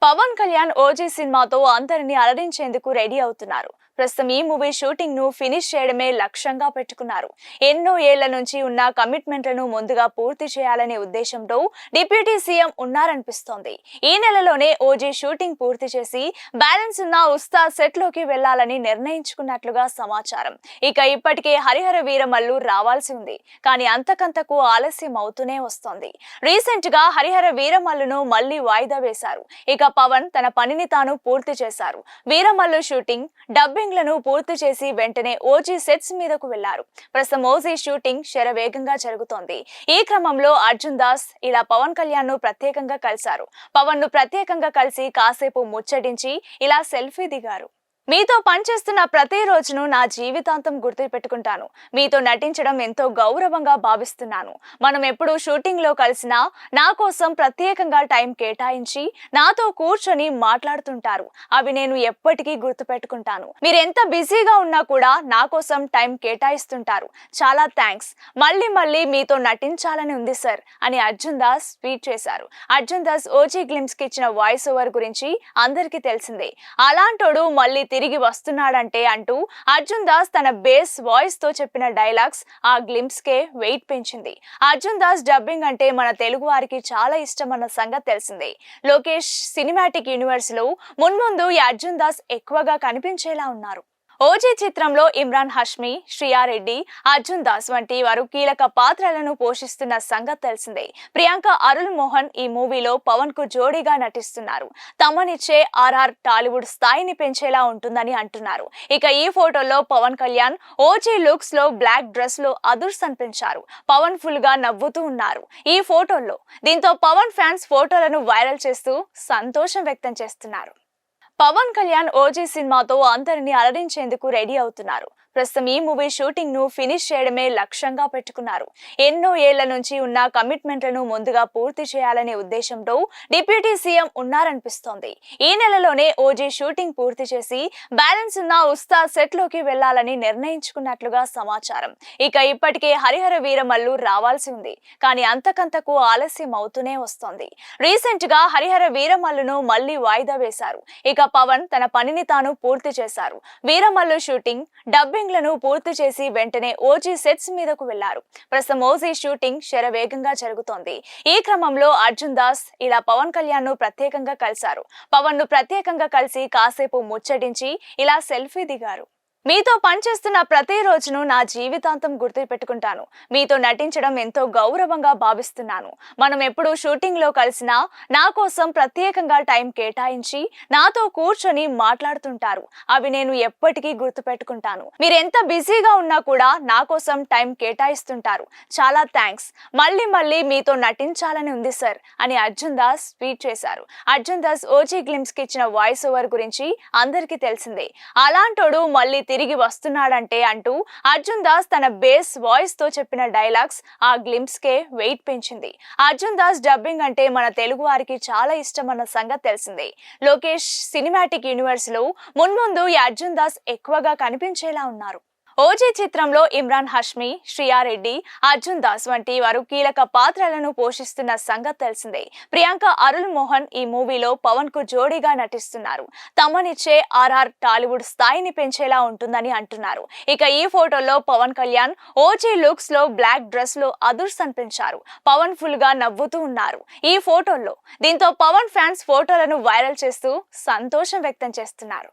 Pawan Kalyan OG సినిమాతో అందరిని అలరించేందుకు ready అవుతున్నారు. ప్రస్తుతం ఈ మూవీ షూటింగ్ ను ఫినిష్ చేయడమే లక్ష్యంగా పెట్టుకున్నారు. ఎన్నో ఏళ్ల నుంచి ఉన్న కమిట్మెంట్లను ముందుగా పూర్తి చేయాలనే ఉద్దేశంతో డిప్యూటీ సీఎం ఉన్నారనిపిస్తోంది. ఈ నెలలోనే ఓజీ షూటింగ్ పూర్తి చేసి బ్యాలెన్స్ ఉన్న ఉస్తాద్ సెట్ లోకి వెళ్లాలని నిర్ణయించుకున్నట్లుగా సమాచారం. ఇక ఇప్పటికే హరిహర వీరమల్లు రావాల్సి ఉంది. కానీ అంతకంతకు ఆలస్యం అవుతూనే వస్తోంది. రీసెంట్ గా హరిహర వీరమల్లును మళ్లీ వాయిదా వేశారు. ఇక పవన్ తన పనిని తాను పూర్తి చేశారు. వీరమల్లు షూటింగ్ డబ్బింగ్ లను పూర్తి చేసి వెంటనే ఓజీ సెట్స్ మీదకు వెళ్లారు. ప్రస్తుతం ఓజీ షూటింగ్ శరవేగంగా జరుగుతోంది. ఈ క్రమంలో అర్జున్ దాస్ ఇలా పవన్ కళ్యాణ్ ను ప్రత్యేకంగా కలిశారు. పవన్ ను ప్రత్యేకంగా కలిసి కాసేపు ముచ్చటించి ఇలా సెల్ఫీ దిగారు. మీతో పనిచేస్తున్న ప్రతి రోజును నా జీవితాంతం గుర్తు పెట్టుకుంటాను. మీతో నటించడం ఎంతో గౌరవంగా భావిస్తున్నాను. మనం ఎప్పుడు షూటింగ్ లో కలిసినా నా కోసం ప్రత్యేకంగా టైం కేటాయించి నాతో కూర్చొని మాట్లాడుతుంటారు. అవి నేను ఎప్పటికీ గుర్తు పెట్టుకుంటాను. మీరు ఎంత బిజీగా ఉన్నా కూడా నా కోసం టైం కేటాయిస్తుంటారు. చాలా థ్యాంక్స్. మళ్ళీ మీతో నటించాలని ఉంది సార్ అని అర్జున్ దాస్ ట్వీట్ చేశారు. అర్జున్ దాస్ ఓజీ గ్లిమ్స్ కి ఇచ్చిన వాయిస్ ఓవర్ గురించి అందరికీ తెలిసిందే. అలాంటోడు మళ్ళీ తిరిగి వస్తున్నాడంటే అంటూ అర్జున్ దాస్ తన బేస్ వాయిస్ తో చెప్పిన డైలాగ్స్ ఆ గ్లింప్స్ కే వెయిట్ పెంచింది. అర్జున్ దాస్ డబ్బింగ్ అంటే మన తెలుగు వారికి చాలా ఇష్టమన్న సంగతి తెలిసిందే. లోకేష్ సినిమాటిక్ యూనివర్స్ లో మున్ముందు ఈ అర్జున్ దాస్ ఎక్కువగా కనిపించేలా ఉన్నారు. ఓజీ చిత్రంలో ఇమ్రాన్ హష్మి, శ్రియారెడ్డి, అర్జున్ దాస్ వంటి వారు కీలక పాత్రలను పోషిస్తున్న సంగతి తెలిసిందే. ప్రియాంక అరుల్ మోహన్ ఈ మూవీలో పవన్ కు జోడీగా నటిస్తున్నారు. తమనిచ్చే ఆర్ఆర్ టాలీవుడ్ స్థాయిని పెంచేలా ఉంటుందని అంటున్నారు. ఇక ఈ ఫోటోలో పవన్ కళ్యాణ్ ఓజీ లుక్స్ లో బ్లాక్ డ్రెస్ లో అదుర్స్ అనిపించారు. పవన్ ఫుల్ గా నవ్వుతూ ఉన్నారు ఈ ఫోటోల్లో. దీంతో పవన్ ఫ్యాన్స్ ఫోటోలను వైరల్ చేస్తూ సంతోషం వ్యక్తం చేస్తున్నారు. పవన్ కళ్యాణ్ ఓజీ సినిమాతో అందరిని అలరించేందుకు రెడీ అవుతున్నారు. ప్రస్తుతం ఈ మూవీ షూటింగ్ ను ఫినిష్ చేయడమే లక్ష్యంగా పెట్టుకున్నారు. ఎన్నో ఏళ్ల నుంచి ఉన్న కమిట్మెంట్లను ముందుగా పూర్తి చేయాలనే ఉద్దేశంతో డిప్యూటీ సీఎం ఉన్నారనిపిస్తోంది. ఈ నెలలోనే ఓజీ షూటింగ్ పూర్తి చేసి బ్యాలెన్స్ ఉన్న ఉస్తాద్ సెట్ లోకి వెళ్లాలని నిర్ణయించుకున్నట్లుగా సమాచారం. ఇక ఇప్పటికే హరిహర వీరమల్లు రావాల్సి ఉంది. కానీ అంతకంతకు ఆలస్యం అవుతూనే వస్తోంది. రీసెంట్ గా హరిహర వీరమల్లును మళ్లీ వాయిదా వేశారు. ఇక పవన్ తన పనిని తాను పూర్తి చేశారు. వీరమల్లు షూటింగ్ డబ్బింగ్ లను పూర్తి చేసి వెంటనే ఓజీ సెట్స్ మీదకు వెళ్లారు. ప్రస్తుతం ఓజీ షూటింగ్ శరవేగంగా జరుగుతోంది. ఈ క్రమంలో అర్జున్ దాస్ ఇలా పవన్ కళ్యాణ్ ను ప్రత్యేకంగా కలిశారు. పవన్ ను ప్రత్యేకంగా కలిసి కాసేపు ముచ్చటించి ఇలా సెల్ఫీ దిగారు. మీతో పనిచేస్తున్న ప్రతి రోజును నా జీవితాంతం గుర్తు పెట్టుకుంటాను. మీతో నటించడం ఎంతో గౌరవంగా భావిస్తున్నాను. మనం ఎప్పుడు షూటింగ్ లో కలిసినా నా కోసం ప్రత్యేకంగా టైం కేటాయించి నాతో కూర్చొని మాట్లాడుతుంటారు. అవి నేను ఎప్పటికీ గుర్తు పెట్టుకుంటాను. మీరు ఎంత బిజీగా ఉన్నా కూడా నా కోసం టైం కేటాయిస్తుంటారు. చాలా థ్యాంక్స్. మళ్ళీ మీతో నటించాలని ఉంది సార్ అని అర్జున్ దాస్ ట్వీట్ చేశారు. అర్జున్ దాస్ ఓజీ గ్లిమ్స్ కి ఇచ్చిన వాయిస్ ఓవర్ గురించి అందరికీ తెలిసిందే. అలాంటోడు మళ్ళీ తిరిగి వస్తున్నాడంటే అంటూ అర్జున్ దాస్ తన బేస్ వాయిస్ తో చెప్పిన డైలాగ్స్ ఆ గ్లింప్స్ కే వెయిట్ పెంచింది. అర్జున్ దాస్ డబ్బింగ్ అంటే మన తెలుగు వారికి చాలా ఇష్టమన్న సంగతి తెలిసిందే. లోకేష్ సినిమాటిక్ యూనివర్స్ లో మున్ముందు ఈ అర్జున్ దాస్ ఎక్కువగా కనిపించేలా ఉన్నారు. ఓజీ చిత్రంలో ఇమ్రాన్ హష్మి, శ్రియారెడ్డి, అర్జున్ దాస్ వంటి వారు కీలక పాత్రలను పోషిస్తున్న సంగతి తెలిసిందే. ప్రియాంక అరుల్ మోహన్ ఈ మూవీలో పవన్ కు జోడీగా నటిస్తున్నారు. తమనిచ్చే ఆర్ఆర్ టాలీవుడ్ స్థాయిని పెంచేలా ఉంటుందని అంటున్నారు. ఇక ఈ ఫోటోలో పవన్ కళ్యాణ్ ఓజీ లుక్స్ లో బ్లాక్ డ్రెస్ లో అదుర్స్ అనిపించారు. పవన్ ఫుల్ గా నవ్వుతూ ఉన్నారు ఈ ఫోటోల్లో. దీంతో పవన్ ఫ్యాన్స్ ఫోటోలను వైరల్ చేస్తూ సంతోషం వ్యక్తం చేస్తున్నారు.